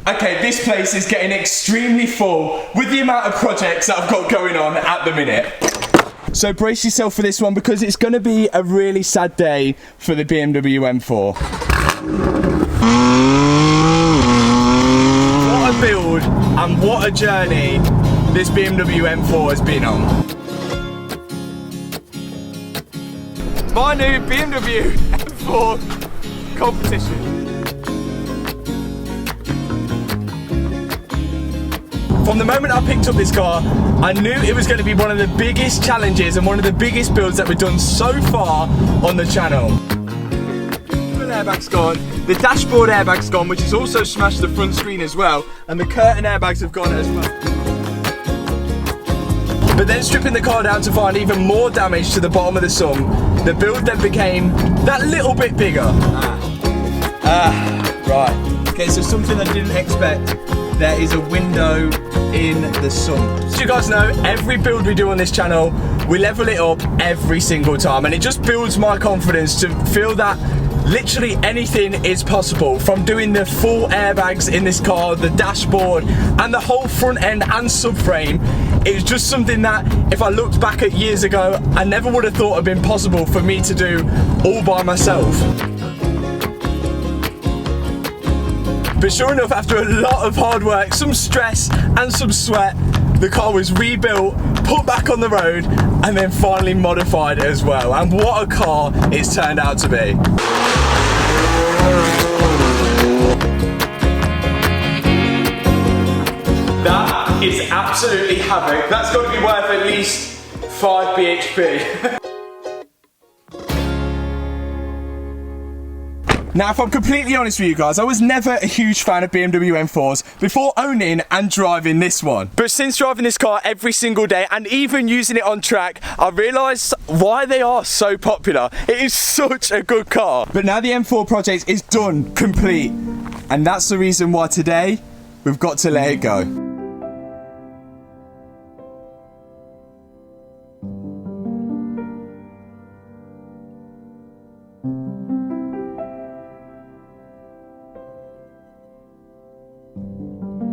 Okay, this place is getting extremely full with the amount of projects that I've got going on at the minute. So brace yourself for this one because it's going to be a really sad day for the BMW M4. What a build and what a journey this BMW M4 has been on. My new BMW M4 competition. From the moment I picked up this car, I knew it was going to be one of the biggest challenges and one of the biggest builds that we've done so far on the channel. The airbag's gone, the dashboard airbag's gone, which has also smashed the front screen as well, and the curtain airbags have gone as well. But then stripping the car down to find even more damage to the bottom of the sump, the build then became that little bit bigger. Right. Okay, so something I didn't expect. There is a window in the sump. As you guys know, every build we do on this channel, we level it up every single time, and it just builds my confidence to feel that literally anything is possible. From doing the full airbags in this car, the dashboard, and the whole front end and subframe. It's just something that, if I looked back at years ago, I never would have thought had been possible for me to do all by myself. But sure enough, after a lot of hard work, some stress and some sweat, the car was rebuilt, put back on the road, and then finally modified as well. And what a car it's turned out to be. That is absolutely havoc. That's got to be worth at least 5 bhp. Now, if I'm completely honest with you guys, I was never a huge fan of BMW M4s before owning and driving this one. But since driving this car every single day and even using it on track, I realised why they are so popular. It is such a good car. But now the M4 project is done, complete. And that's the reason why today, we've got to let it go.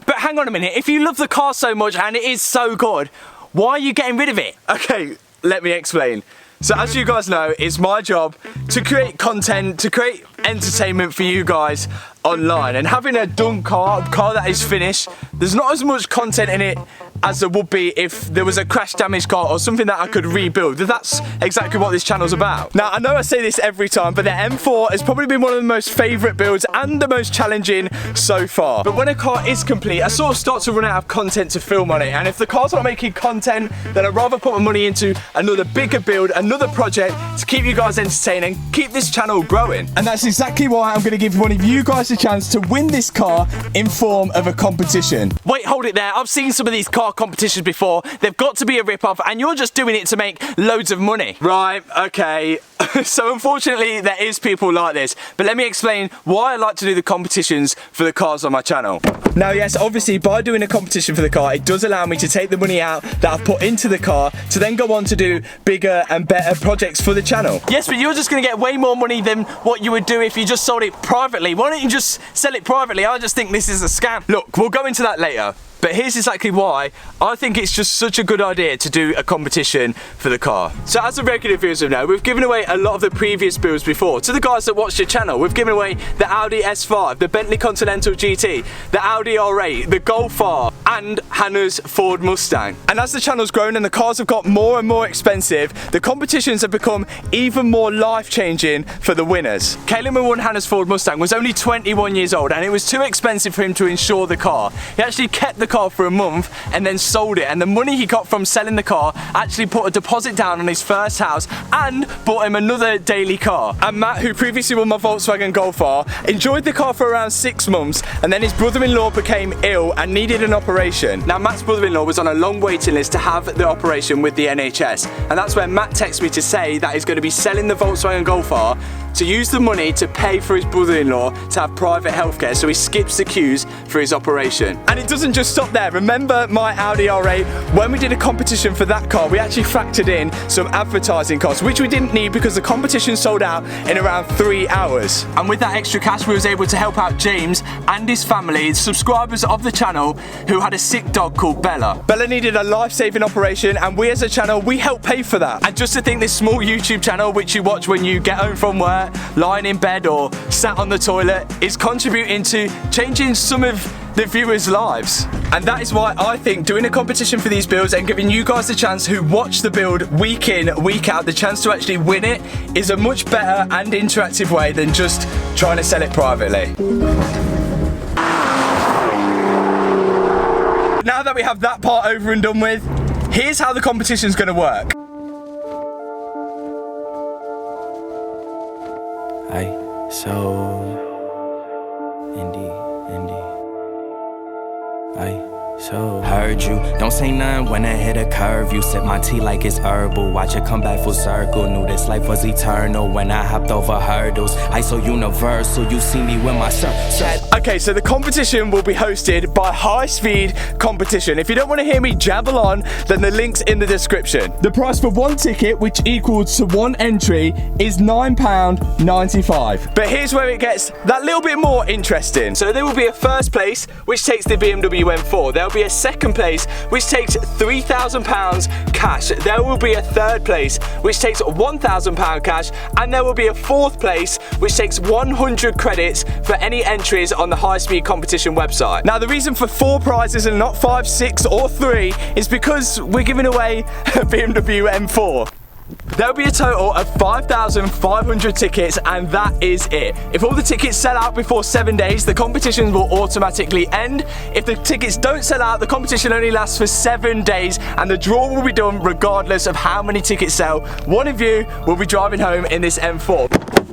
But hang on a minute, if you love the car so much and it is so good, why are you getting rid of it? Okay, let me explain. So as you guys know, it's my job to create content, to create entertainment for you guys online. And having a done car, a car that is finished, there's not as much content in it as there would be if there was a crash damaged car or something that I could rebuild. That's exactly what this channel's about. Now, I know I say this every time, but the M4 has probably been one of the most favourite builds and the most challenging so far. But when a car is complete, I sort of start to run out of content to film on it. And if the car's not making content, then I'd rather put my money into another bigger build, another project to keep you guys entertained and keep this channel growing. And that's exactly why I'm going to give one of you guys a chance to win this car in form of a competition. Wait, hold it there. I've seen some of these car competitions before. They've got to be a rip-off and you're just doing it to make loads of money. Right, okay. So unfortunately there is people like this, but let me explain why I like to do the competitions for the cars on my channel. Now yes, obviously by doing a competition for the car, it does allow me to take the money out that I've put into the car to then go on to do bigger and better projects for the channel. Yes, but you're just going to get way more money than what you would do if you just sold it privately. Why don't you just sell it privately? I just think this is a scam. Look, we'll go into that later. But here's exactly why I think it's just such a good idea to do a competition for the car. So as the regular viewers will know, we've given away a lot of the previous builds before. To the guys that watch the channel, we've given away the Audi S5, the Bentley Continental GT, the Audi R8, the Golf R, and Hannah's Ford Mustang. And as the channel's grown and the cars have got more and more expensive, the competitions have become even more life-changing for the winners. Caleb, who won Hannah's Ford Mustang, was only 21 years old and it was too expensive for him to insure the car. He actually kept the car for a month and then sold it, and the money he got from selling the car actually put a deposit down on his first house and bought him another daily car. And Matt, who previously won my Volkswagen Golf R, enjoyed the car for around 6 months and then his brother-in-law became ill and needed an operation. Now Matt's brother-in-law was on a long waiting list to have the operation with the NHS, and that's where Matt texted me to say that he's going to be selling the Volkswagen Golf R to use the money to pay for his brother-in-law to have private healthcare, so he skips the queues for his operation. And it doesn't just stop there. Remember my Audi R8? When we did a competition for that car, we actually factored in some advertising costs, which we didn't need because the competition sold out in around 3 hours. And with that extra cash, we was able to help out James and his family, subscribers of the channel, who had a sick dog called Bella. Bella needed a life-saving operation, and we as a channel, we helped pay for that. And just to think this small YouTube channel, which you watch when you get home from work, lying in bed or sat on the toilet, is contributing to changing some of the viewers' lives. And that is why I think doing a competition for these builds and giving you guys the chance who watch the build week in, week out, the chance to actually win it is a much better and interactive way than just trying to sell it privately. Now that we have that part over and done with, here's how the competition's gonna work. Heard you, don't say nothing when I hit a curve. You sip my tea like it's herbal. Watch it come back full circle. Knew this life was eternal when I hopped over hurdles. I so universal, you see me with my shirt. Okay, so the competition will be hosted by High Speed Competition. If you don't want to hear me jabble on, then the link's in the description. The price for one ticket, which equals to one entry, is £9.95. But here's where it gets that little bit more interesting. So there will be a first place, which takes the BMW M4. There'll be a second place, which takes £3,000 cash. There will be a third place, which takes £1,000 cash. And there will be a fourth place, which takes 100 credits for any entries on the High Speed Competition website. Now, the reason for 4 prizes and not 5, 6 or 3 is because we're giving away a BMW M4. There'll be a total of 5,500 tickets, and that is it. If all the tickets sell out before 7 days, the competition will automatically end. If the tickets don't sell out, the competition only lasts for 7 days, and the draw will be done regardless of how many tickets sell. One of you will be driving home in this M4.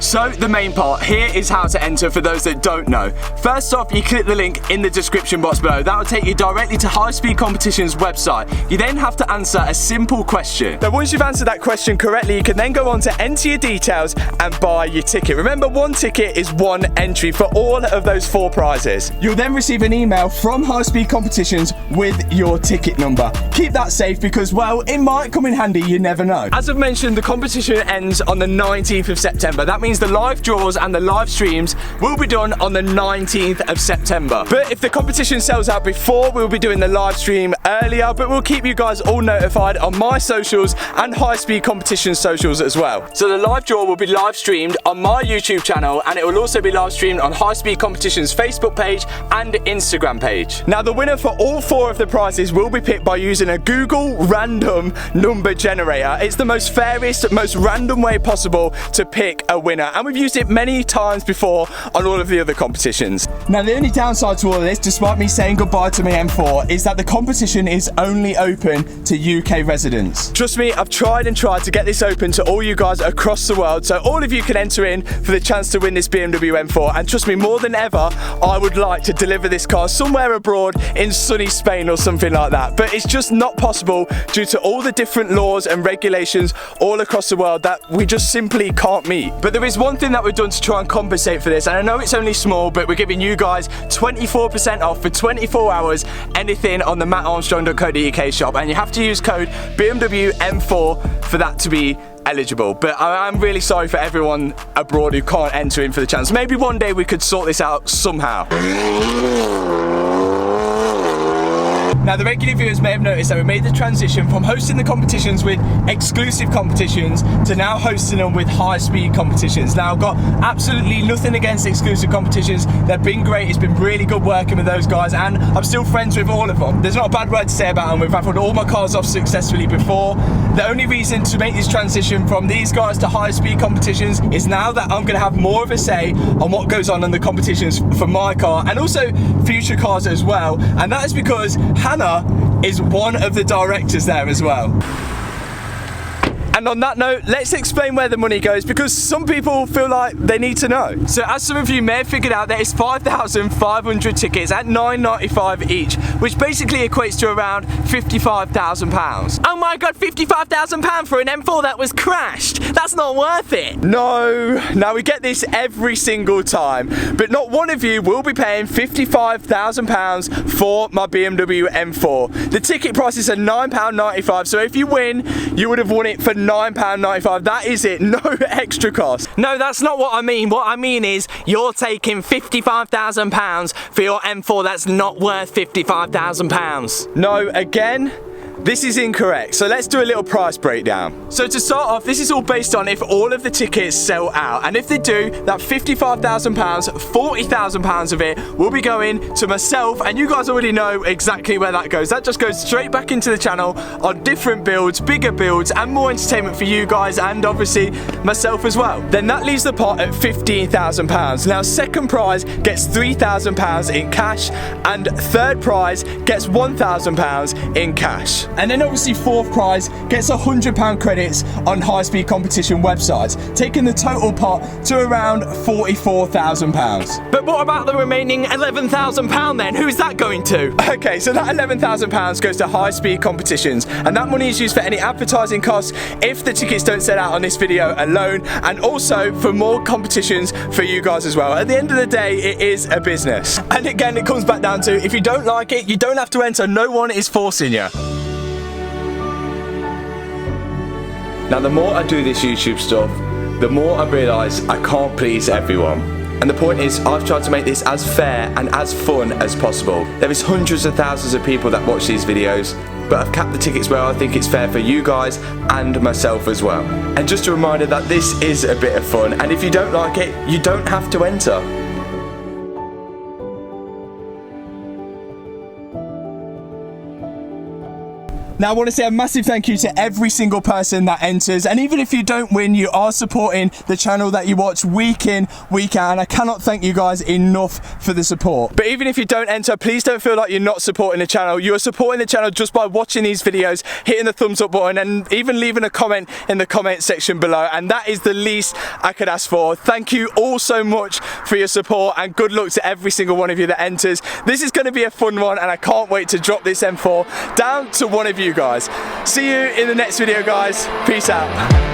So the main part, here is how to enter for those that don't know. First off, you click the link in the description box below. That will take you directly to High Speed Competition's website. You then have to answer a simple question. Now once you've answered that question correctly, you can then go on to enter your details and buy your ticket. Remember, one ticket is one entry for all of those 4 prizes. You'll then receive an email from High Speed Competitions with your ticket number. Keep that safe because, well, it might come in handy, you never know. As I've mentioned, the competition ends on the 19th of September. That means the live draws and the live streams will be done on the 19th of September. But if the competition sells out before, we'll be doing the live stream earlier, but we'll keep you guys all notified on my socials and High Speed Competition socials as well. So the live draw will be live streamed on my YouTube channel, and it will also be live streamed on High Speed Competition's Facebook page and Instagram page. Now the winner for all 4 of the prizes will be picked by using a Google random number generator. It's the most fairest, most random way possible to pick a winner, and we've used it many times before on all of the other competitions. Now the only downside to all of this, despite me saying goodbye to my M4, is that the competition is only open to UK residents. Trust me, I've tried and tried to get this open to all you guys across the world, so all of you can enter in for the chance to win this BMW M4, and trust me, more than ever, I would like to deliver this car somewhere abroad in sunny Spain or something like that, but it's just not possible due to all the different laws and regulations all across the world that we just simply can't meet. But there is one thing that we've done to try and compensate for this, and I know it's only small, but we're giving you guys 24% off for 24 hours anything on the mattarmstrong.co.uk shop, and you have to use code BMW M4 for that to be eligible. But I'm really sorry for everyone abroad who can't enter in for the chance. Maybe one day we could sort this out somehow. Now, the regular viewers may have noticed that we made the transition from hosting the competitions with exclusive competitions to now hosting them with high-speed competitions. Now, I've got absolutely nothing against exclusive competitions. They've been great. It's been really good working with those guys, and I'm still friends with all of them. There's not a bad word to say about them. We've raffled all my cars off successfully before. The only reason to make this transition from these guys to high-speed competitions is now that I'm going to have more of a say on what goes on in the competitions for my car and also future cars as well. And that is because Hannah is one of the directors there as well. And on that note, let's explain where the money goes, because some people feel like they need to know. So as some of you may have figured out, there is 5,500 tickets at £9.95 each, which basically equates to around £55,000. Oh my god, £55,000 for an M4 that was crashed. That's not worth it. No, now we get this every single time, but not one of you will be paying £55,000 for my BMW M4. The ticket prices are £9.95, so if you win, you would have won it for £9.95. That is it, no extra cost. No, that's not what I mean. What I mean is you're taking £55,000 for your M4 that's not worth £55,000. No, again, this is incorrect. So let's do a little price breakdown. So to start off, this is all based on if all of the tickets sell out. And if they do, that £55,000, £40,000 of it will be going to myself. And you guys already know exactly where that goes. That just goes straight back into the channel on different builds, bigger builds, and more entertainment for you guys and obviously myself as well. Then that leaves the pot at £15,000. Now second prize gets £3,000 in cash and third prize gets £1,000 in cash. And then obviously fourth prize gets £100 credits on high-speed competition websites, taking the total pot to around £44,000. But what about the remaining £11,000 then? Who's that going to? Okay, so that £11,000 goes to high-speed competitions, and that money is used for any advertising costs if the tickets don't sell out on this video alone, and also for more competitions for you guys as well. At the end of the day, it is a business. And again, it comes back down to if you don't like it, you don't have to enter. No one is forcing you. Now, the more I do this YouTube stuff, the more I realise I can't please everyone. And the point is, I've tried to make this as fair and as fun as possible. There is hundreds of thousands of people that watch these videos, but I've capped the tickets where I think it's fair for you guys and myself as well. And just a reminder that this is a bit of fun, and if you don't like it, you don't have to enter. Now I want to say a massive thank you to every single person that enters, and even if you don't win, you are supporting the channel that you watch week in, week out, and I cannot thank you guys enough for the support. But even if you don't enter, please don't feel like you're not supporting the channel. You are supporting the channel just by watching these videos, hitting the thumbs up button, and even leaving a comment in the comment section below, and that is the least I could ask for. Thank you all so much for your support, and good luck to every single one of you that enters. This is going to be a fun one, and I can't wait to drop this M4 down to one of you guys. See you in the next video, guys. Peace out.